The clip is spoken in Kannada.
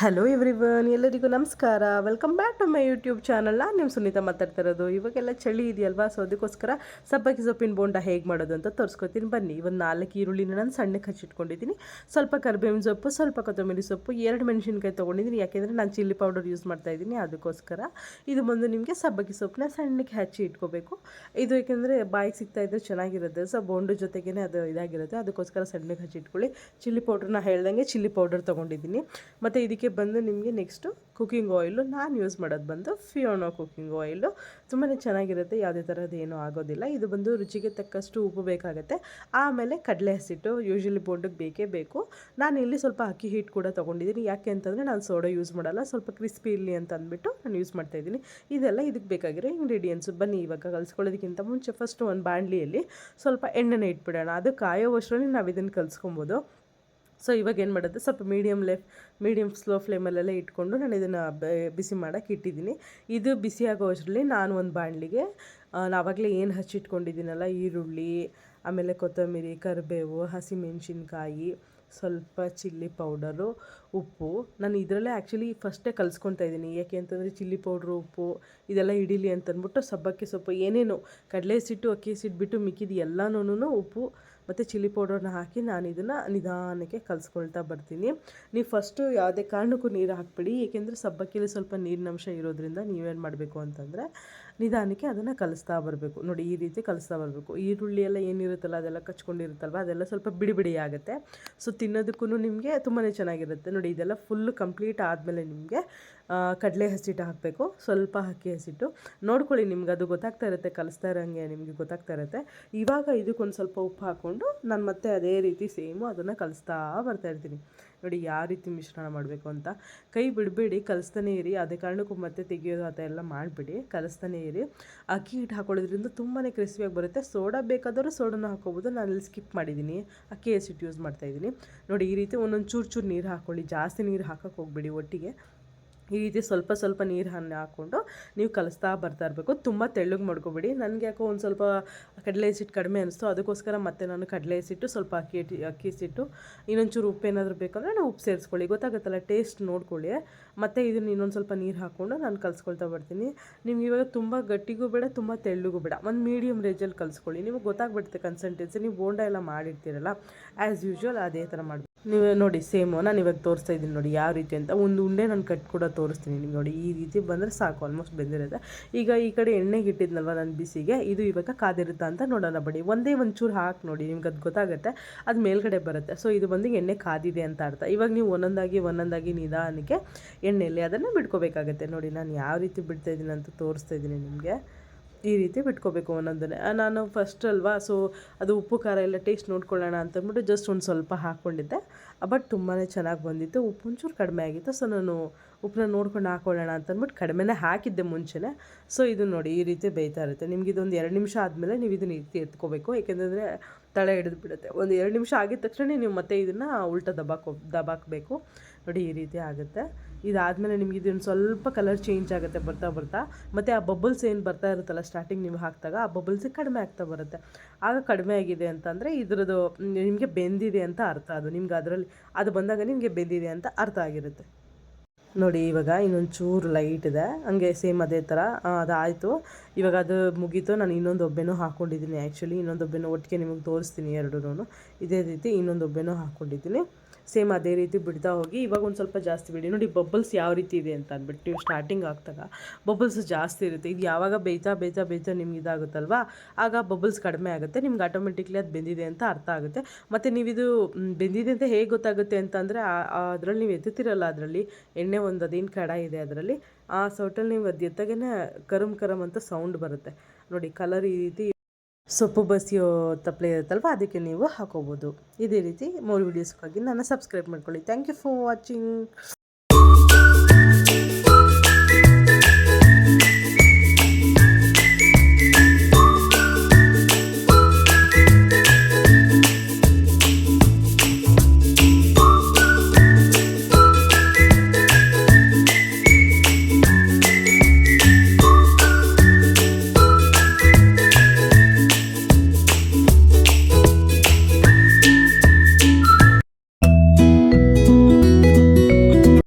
ಹಲೋ ಎವ್ರಿವನ್, ಎಲ್ಲರಿಗೂ ನಮಸ್ಕಾರ. Welcome back to my YouTube channel. ನಾನು ನಿಮ್ಮ ಸುನೀತಾ ಮಾತಾಡ್ತಾ ಇರೋದು. ಇವಾಗೆಲ್ಲ ಚಳಿ ಇದೆಯಲ್ವಾ, ಸೊ ಅದಕ್ಕೋಸ್ಕರ ಸಬ್ಬಕ್ಕಿ ಸೊಪ್ಪಿನ ಬೋಂಡ ಹೇಗೆ ಮಾಡೋದು ಅಂತ ತೋರಿಸ್ಕೊತೀನಿ ಬನ್ನಿ. ಒಂದು 4 ಈರುಳ್ಳಿನ ನಾನು ಸಣ್ಣಕ್ಕೆ ಹಚ್ಚಿಟ್ಕೊಂಡಿದ್ದೀನಿ. ಸ್ವಲ್ಪ ಕರಿಬೇವಿನ ಸೊಪ್ಪು, ಸ್ವಲ್ಪ ಕೊತ್ತಂಬರಿ ಸೊಪ್ಪು, 2 ಮೆಣಸಿನ್ಕಾಯಿ ತೊಗೊಂಡಿದ್ದೀನಿ. ಯಾಕೆಂದರೆ ನಾನು ಚಿಲ್ಲಿ ಪೌಡರ್ ಯೂಸ್ ಮಾಡ್ತಾಯಿದ್ದೀನಿ, ಅದಕ್ಕೋಸ್ಕರ. ಇದು ಬಂದು ನಿಮಗೆ ಸಬ್ಬಕ್ಕಿ ಸೊಪ್ಪನ್ನ ಸಣ್ಣಕ್ಕೆ ಹಚ್ಚಿ ಇಟ್ಕೋಬೇಕು. ಇದು ಏಕೆಂದರೆ ಬಾಯಿಗೆ ಸಿಗ್ತಾಯಿದ್ರೆ ಚೆನ್ನಾಗಿರುತ್ತೆ. ಸೊ ಬೋಂಡು ಜೊತೆಗೇ ಅದು ಇದಾಗಿರುತ್ತೆ, ಅದಕ್ಕೋಸ್ಕರ ಸಣ್ಣಕ್ಕೆ ಹಚ್ಚಿ ಇಟ್ಕೊಳ್ಳಿ. ಚಿಲ್ಲಿ ಪೌಡ್ರನ್ನ ಹೇಳ್ದಂಗೆ ಚಿಲ್ಲಿ ಪೌಡರ್ ತೊಗೊಂಡಿದ್ದೀನಿ. ಮತ್ತು ಇದಕ್ಕೆ ಬಂದು ನಿಮಗೆ ನೆಕ್ಸ್ಟು ಕುಕ್ಕಿಂಗ್ ಆಯಿಲು. ನಾನು ಯೂಸ್ ಮಾಡೋದು ಬಂದು ಫಿಯೋನೋ ಕುಕ್ಕಿಂಗ್ ಆಯಿಲು. ತುಂಬಾ ಚೆನ್ನಾಗಿರುತ್ತೆ, ಯಾವುದೇ ಥರದ್ದು ಏನೂ ಆಗೋದಿಲ್ಲ. ಇದು ಬಂದು ರುಚಿಗೆ ತಕ್ಕಷ್ಟು ಉಪ್ಪು ಬೇಕಾಗುತ್ತೆ. ಆಮೇಲೆ ಕಡಲೆ ಹಸಿಟ್ಟು ಯೂಶ್ವಲಿ ಬೋಂಡಕ್ಕೆ ಬೇಕೇ ಬೇಕು. ನಾನು ಇಲ್ಲಿ ಸ್ವಲ್ಪ ಅಕ್ಕಿ ಹಿಟ್ಟು ಕೂಡ ತೊಗೊಂಡಿದ್ದೀನಿ. ಯಾಕೆ ಅಂತಂದರೆ ನಾನು ಸೋಡಾ ಯೂಸ್ ಮಾಡಲ್ಲ, ಸ್ವಲ್ಪ ಕ್ರಿಸ್ಪಿ ಇರಲಿ ಅಂತ ಅಂದ್ಬಿಟ್ಟು ನಾನು ಯೂಸ್ ಮಾಡ್ತಾಯಿದ್ದೀನಿ. ಇದೆಲ್ಲ ಇದಕ್ಕೆ ಬೇಕಾಗಿರೋ ಇಂಗ್ರೀಡಿಯೆಂಟ್ಸು. ಬನ್ನಿ ಇವಾಗ ಕಲಿಸ್ಕೊಳ್ಳೋದಕ್ಕಿಂತ ಮುಂಚೆ ಫಸ್ಟು ಒಂದು ಬಾಣಲಿಯಲ್ಲಿ ಸ್ವಲ್ಪ ಎಣ್ಣೆನ ಇಟ್ಬಿಡೋಣ. ಅದು ಕಾಯೋವಷ್ಟರಲ್ಲಿ ನಾವು ಇದನ್ನು ಕಲಿಸ್ಕೊಬೋದು. ಸೊ ಇವಾಗ ಏನು ಮಾಡೋದು, ಸ್ವಲ್ಪ ಮೀಡಿಯಮ್ ಸ್ಲೋ ಫ್ಲೇಮಲ್ಲೆಲ್ಲ ಇಟ್ಕೊಂಡು ನಾನು ಇದನ್ನು ಬಿಸಿ ಮಾಡೋಕ್ಕೆ ಇಟ್ಟಿದ್ದೀನಿ. ಇದು ಬಿಸಿ ಆಗೋ ಅಷ್ಟರಲ್ಲಿ ನಾನು ಒಂದು ಬಾಣಲಿಗೆ ಆವಾಗಲೇ ಏನು ಹಚ್ಚಿಟ್ಕೊಂಡಿದ್ದೀನಲ್ಲ, ಈರುಳ್ಳಿ, ಆಮೇಲೆ ಕೊತ್ತಂಬರಿ, ಕರಿಬೇವು, ಹಸಿಮೆಣಸಿನ್ಕಾಯಿ, ಸ್ವಲ್ಪ ಚಿಲ್ಲಿ ಪೌಡರು, ಉಪ್ಪು. ನಾನು ಇದರಲ್ಲೇ ಆ್ಯಕ್ಚುಲಿ ಫಸ್ಟೇ ಕಲಿಸ್ಕೊತಾ ಇದ್ದೀನಿ. ಯಾಕೆ ಅಂತಂದರೆ ಚಿಲ್ಲಿ ಪೌಡ್ರು, ಉಪ್ಪು ಇದೆಲ್ಲ ಹಿಡೀಲಿ ಅಂತಂದ್ಬಿಟ್ಟು ಸಬ್ಬಕ್ಕಿ ಸೊಪ್ಪು ಏನೇನು ಕಡಲೆ ಹಸಿಟ್ಟು, ಅಕ್ಕಿ ಹಸಿಟ್ಟು ಬಿಟ್ಟು ಮಿಕ್ಕಿದ್ದು ಎಲ್ಲನೂ ಉಪ್ಪು ಮತ್ತು ಚಿಲ್ಲಿ ಪೌಡರ್ನ ಹಾಕಿ ನಾನು ಇದನ್ನು ನಿಧಾನಕ್ಕೆ ಕಲಿಸ್ಕೊಳ್ತಾ ಬರ್ತೀನಿ. ನೀವು ಫಸ್ಟು ಯಾವುದೇ ಕಾರಣಕ್ಕೂ ನೀರು ಹಾಕ್ಬಿಡಿ, ಏಕೆಂದರೆ ಸಬ್ಬಕ್ಕಿಲಿ ಸ್ವಲ್ಪ ನೀರಿನಂಶ ಇರೋದ್ರಿಂದ ನೀವೇನು ಮಾಡಬೇಕು ಅಂತಂದರೆ ನಿಧಾನಕ್ಕೆ ಅದನ್ನು ಕಲಿಸ್ತಾ ಬರಬೇಕು. ನೋಡಿ, ಈ ರೀತಿ ಕಲಿಸ್ತಾ ಬರಬೇಕು. ಈರುಳ್ಳಿ ಎಲ್ಲ ಏನಿರುತ್ತಲ್ಲ ಅದೆಲ್ಲ ಕಚ್ಕೊಂಡಿರುತ್ತಲ್ವ, ಅದೆಲ್ಲ ಸ್ವಲ್ಪ ಬಿಡಿ ಬಿಡಿ ಆಗುತ್ತೆ. ಸೊ ತಿನ್ನೋದಕ್ಕೂ ನಿಮಗೆ ತುಂಬಾ ಚೆನ್ನಾಗಿರುತ್ತೆ. ನೋಡಿ, ಇದೆಲ್ಲ ಫುಲ್ಲು ಕಂಪ್ಲೀಟ್ ಆದಮೇಲೆ ನಿಮಗೆ ಕಡಲೆ ಹಸಿಟ್ಟು ಹಾಕಬೇಕು, ಸ್ವಲ್ಪ ಅಕ್ಕಿ ಹಸಿಟ್ಟು. ನೋಡ್ಕೊಳ್ಳಿ, ನಿಮ್ಗೆ ಅದು ಗೊತ್ತಾಗ್ತಾ ಇರುತ್ತೆ, ಕಲಿಸ್ತಾ ಇರೋಂಗೆ ನಿಮಗೆ ಗೊತ್ತಾಗ್ತಾ ಇರುತ್ತೆ. ಇವಾಗ ಇದಕ್ಕೊಂದು ಸ್ವಲ್ಪ ಉಪ್ಪು ಹಾಕ್ಕೊಂಡು ನಾನು ಮತ್ತೆ ಅದೇ ರೀತಿ ಸೇಮು ಅದನ್ನು ಕಲಿಸ್ತಾ ಬರ್ತಾಯಿರ್ತೀನಿ. ನೋಡಿ ಯಾವ ರೀತಿ ಮಿಶ್ರಣ ಮಾಡಬೇಕು ಅಂತ. ಕೈ ಬಿಡಬೇಡಿ, ಕಲಿಸ್ತಾನೆ ಇರಿ. ಅದೇ ಕಾರಣಕ್ಕೂ ಮತ್ತೆ ತೆಗಿಯೋದು ಅದೆಲ್ಲ ಮಾಡಿಬಿಡಿ, ಕಲಿಸ್ತಾನೆ ಇರಿ. ಅಕ್ಕಿ ಹಿಟ್ಟು ಹಾಕೊಳ್ಳೋದ್ರಿಂದ ತುಂಬಾ ಕ್ರಿಸ್ಪಿಯಾಗಿ ಬರುತ್ತೆ. ಸೋಡಾ ಬೇಕಾದರೂ ಸೋಡಾನ ಹಾಕ್ಕೋಬೋದು, ನಾನು ಇಲ್ಲಿ ಸ್ಕಿಪ್ ಮಾಡಿದ್ದೀನಿ, ಅಕ್ಕಿ ಹಸಿಟ್ಟು ಯೂಸ್ ಮಾಡ್ತಾಯಿದ್ದೀನಿ. ನೋಡಿ, ಈ ರೀತಿ ಒಂದೊಂದು ಚೂರು ನೀರು ಹಾಕ್ಕೊಳ್ಳಿ, ಜಾಸ್ತಿ ನೀರು ಹಾಕೋಕ್ಕೆ ಹೋಗಬೇಡಿ ಒಟ್ಟಿಗೆ. ಈ ರೀತಿ ಸ್ವಲ್ಪ ಸ್ವಲ್ಪ ನೀರು ಹಾಕ್ಕೊಂಡು ನೀವು ಕಲಿಸ್ತಾ ಬರ್ತಾ ಇರಬೇಕು. ತುಂಬ ತೆಳ್ಳಗೆ ಮಾಡ್ಕೊಬೇಡಿ. ನನಗೆ ಯಾಕೋ ಒಂದು ಸ್ವಲ್ಪ ಕಡಲೆ ಹಸಿಟ್ಟು ಕಡಿಮೆ ಅನಿಸ್ತು, ಅದಕ್ಕೋಸ್ಕರ ಮತ್ತೆ ನಾನು ಕಡಲೆ ಹಸಿಟ್ಟು, ಸ್ವಲ್ಪ ಅಕ್ಕಿ ಹಸಿಟ್ಟು, ಇನ್ನೊಂಚೂರು ಉಪ್ಪು ಏನಾದರೂ ಬೇಕಂದರೆ ನಾವು ಉಪ್ಪು ಸೇರಿಸ್ಕೊಳ್ಳಿ. ಗೊತ್ತಾಗುತ್ತಲ್ಲ, ಟೇಸ್ಟ್ ನೋಡ್ಕೊಳ್ಳಿ. ಮತ್ತು ಇದನ್ನು ಇನ್ನೊಂದು ಸ್ವಲ್ಪ ನೀರು ಹಾಕ್ಕೊಂಡು ನಾನು ಕಲಿಸ್ಕೊಳ್ತಾ ಬರ್ತೀನಿ. ನಿಮ್ಗೆ ಇವಾಗ ತುಂಬ ಗಟ್ಟಿಗೂ ಬೇಡ, ತುಂಬ ತೆಳ್ಳಗೂ ಬೇಡ, ಒಂದು ಮೀಡಿಯಮ್ ರೇಂಜಲ್ಲಿ ಕಲಿಸ್ಕೊಳ್ಳಿ. ನಿಮಗೆ ಗೊತ್ತಾಗ್ಬಿಡುತ್ತೆ ಕನ್ಸಿಸ್ಟೆನ್ಸಿ. ನೀವು ಬೋಂಡ ಎಲ್ಲ ಮಾಡಿರ್ತೀರಲ್ಲ, ಆ್ಯಸ್ ಯೂಶ್ವಲ್ ಅದೇ ಥರ ಮಾಡಬೇಕು. ನೀವು ನೋಡಿ, ಸೇಮು ನಾನು ಇವಾಗ ತೋರಿಸ್ತಾ ಇದ್ದೀನಿ ನೋಡಿ ಯಾವ ರೀತಿ ಅಂತ. ಒಂದು ಉಂಡೆ ನಾನು ಕಟ್ ಕೂಡ ತೋರಿಸ್ತೀನಿ ನಿಮ್ಗೆ. ನೋಡಿ, ಈ ರೀತಿ ಬಂದರೆ ಸಾಕು, ಆಲ್ಮೋಸ್ಟ್ ಬೆಂದಿರುತ್ತೆ. ಈಗ ಈ ಕಡೆ ಎಣ್ಣೆಗೆ ಇಟ್ಟಿದ್ನಲ್ವ ನಾನು ಬಿಸಿಗೆ, ಇದು ಇವಾಗ ಕಾದಿರುತ್ತಾ ಅಂತ ನೋಡೋಣ ಬಡಿ. ಒಂಚೂರು ಹಾಕಿ ನೋಡಿ, ನಿಮ್ಗೆ ಅದು ಗೊತ್ತಾಗುತ್ತೆ, ಅದು ಮೇಲ್ಗಡೆ ಬರುತ್ತೆ. ಸೊ ಇದು ಬಂದು ಎಣ್ಣೆ ಕಾದಿದೆ ಅಂತ ಅರ್ಥ. ಇವಾಗ ನೀವು ಒಂದೊಂದಾಗಿ ನಿಧಾನಕ್ಕೆ ಎಣ್ಣೆಯಲ್ಲಿ ಅದನ್ನು ಬಿಡ್ಕೋಬೇಕಾಗತ್ತೆ. ನೋಡಿ, ನಾನು ಯಾವ ರೀತಿ ಬಿಡ್ತಾಯಿದ್ದೀನಿ ಅಂತ ತೋರಿಸ್ತಾ ಇದ್ದೀನಿ ನಿಮಗೆ. ಈ ರೀತಿ ಬಿಟ್ಕೋಬೇಕು ಒಂದೊಂದನ್ನೇ. ನಾನು ಫಸ್ಟ್ ಅಲ್ವಾ, ಸೊ ಅದು ಉಪ್ಪು ಖಾರ ಎಲ್ಲ ಟೇಸ್ಟ್ ನೋಡ್ಕೊಳ್ಳೋಣ ಅಂತಂದ್ಬಿಟ್ಟು ಜಸ್ಟ್ ಒಂದು ಸ್ವಲ್ಪ ಹಾಕ್ಕೊಂಡಿದ್ದೆ. ಬಟ್ ತುಂಬಾ ಚೆನ್ನಾಗಿ ಬಂದಿತ್ತು. ಉಪ್ಪು ಒಂಚೂರು ಕಡಿಮೆ ಆಗಿತ್ತು, ಸೊ ನಾನು ಉಪ್ಪನ್ನ ನೋಡ್ಕೊಂಡು ಹಾಕ್ಕೊಳ್ಳೋಣ ಅಂತಂದ್ಬಿಟ್ಟು ಕಡಿಮೆನೇ ಹಾಕಿದ್ದೆ ಮುಂಚೆನೇ. ಸೊ ಇದು ನೋಡಿ, ಈ ರೀತಿ ಬೇಯ್ತಾ ಇರುತ್ತೆ. ನಿಮ್ಗೆ ಇದೊಂದು 2 ನಿಮಿಷ ಆದಮೇಲೆ ನೀವು ಇದನ್ನು ಈ ರೀತಿ ಎತ್ಕೋಬೇಕು, ಏಕೆಂದರೆ ತಳ ಹಿಡಿದು ಬಿಡುತ್ತೆ. ಒಂದು 2 ನಿಮಿಷ ಆಗಿದ ತಕ್ಷಣ ನೀವು ಮತ್ತೆ ಇದನ್ನು ಉಲ್ಟಾ ದಬಾಕಬೇಕು. ನೋಡಿ, ಈ ರೀತಿ ಆಗುತ್ತೆ. ಇದಾದಮೇಲೆ ನಿಮ್ಗೆ ಇದೊಂದು ಸ್ವಲ್ಪ ಕಲರ್ ಚೇಂಜ್ ಆಗುತ್ತೆ ಬರ್ತಾ ಬರ್ತಾ. ಮತ್ತು ಆ ಬಬಲ್ಸ್ ಏನು ಬರ್ತಾ ಇರುತ್ತಲ್ಲ ಸ್ಟಾರ್ಟಿಂಗ್ ನೀವು ಹಾಕಿದಾಗ, ಆ ಬಬಲ್ಸ್ ಕಡಿಮೆ ಆಗ್ತಾ ಬರುತ್ತೆ. ಆಗ ಕಡಿಮೆ ಆಗಿದೆ ಅಂತಂದರೆ ಇದ್ರದ್ದು ನಿಮಗೆ ಬೆಂದಿದೆ ಅಂತ ಅರ್ಥ. ಅದು ನಿಮ್ಗೆ ಅದರಲ್ಲಿ ಅದು ಬಂದಾಗ ನಿಮಗೆ ಬೆಂದಿದೆ ಅಂತ ಅರ್ಥ ಆಗಿರುತ್ತೆ. ನೋಡಿ, ಇವಾಗ ಇನ್ನೊಂದು ಚೂರು ಲೈಟ್ ಇದೆ, ಹಂಗೆ ಸೇಮ್ ಅದೇ ಥರ ಅದಾಯಿತು. ಇವಾಗ ಅದು ಮುಗೀತು. ನಾನು ಇನ್ನೊಂದು ಒಬ್ಬೆನೂ ಹಾಕ್ಕೊಂಡಿದ್ದೀನಿ. ಆ್ಯಕ್ಚುಲಿ ಇನ್ನೊಂದು ಒಬ್ಬೆನೂ ಒಟ್ಟಿಗೆ ನಿಮಗೆ ತೋರಿಸ್ತೀನಿ. ಎರಡೂ ಇದೇ ರೀತಿ ಇನ್ನೊಂದು ಒಬ್ಬೆನೂ ಹಾಕ್ಕೊಂಡಿದ್ದೀನಿ. ಸೇಮ್ ಅದೇ ರೀತಿ ಬಿಡ್ತಾ ಹೋಗಿ. ಇವಾಗ ಒಂದು ಸ್ವಲ್ಪ ಜಾಸ್ತಿ ಬಿಡಿ. ನೋಡಿ, ಬಬಲ್ಸ್ ಯಾವ ರೀತಿ ಇದೆ ಅಂತ ಅಂದ್ಬಿಟ್ಟು ನೀವು ಸ್ಟಾರ್ಟಿಂಗ್ ಹಾಕ್ದಾಗ ಬಬಲ್ಸ್ ಜಾಸ್ತಿ ಇರುತ್ತೆ. ಇದು ಯಾವಾಗ ಬೇಯ್ತಾ ನಿಮ್ಗೆ ಇದಾಗುತ್ತಲ್ವ, ಆಗ ಬಬಲ್ಸ್ ಕಡಿಮೆ ಆಗುತ್ತೆ. ನಿಮ್ಗೆ ಆಟೋಮೆಟಿಕ್ಲಿ ಅದು ಬೆಂದಿದೆ ಅಂತ ಅರ್ಥ ಆಗುತ್ತೆ. ಮತ್ತು ನೀವಿದು ಬೆಂದಿದೆ ಅಂತ ಹೇಗೆ ಗೊತ್ತಾಗುತ್ತೆ ಅಂತಂದರೆ, ಅದರಲ್ಲಿ ನೀವು ಎತ್ತುತ್ತೀರಲ್ಲ, ಅದರಲ್ಲಿ ಎಣ್ಣೆ ಒಂದು ಅದೇನು ಕಡಾಯಿ ಇದೆ ಅದರಲ್ಲಿ, ಆ ಸೌಟಲ್ಲಿ ನೀವು ಅದು ಎತ್ತಾಗೇ ಕರಮ್ ಅಂತ ಸೌಂಡ್ ಬರುತ್ತೆ. ನೋಡಿ, ಕಲರ್ ಈ ರೀತಿ ಸೊಪ್ಪು ಬಸಿಯೋ ತಪ್ಪಲೆ ಇರುತ್ತಲ್ವ, ಅದಕ್ಕೆ ನೀವು ಹಾಕೋಬೋದು. ಇದೇ ರೀತಿ 3 ವೀಡಿಯೋಸ್ಗಾಗಿ ನನ್ನ ಸಬ್ಸ್ಕ್ರೈಬ್ ಮಾಡ್ಕೊಳ್ಳಿ. Thank you for watching.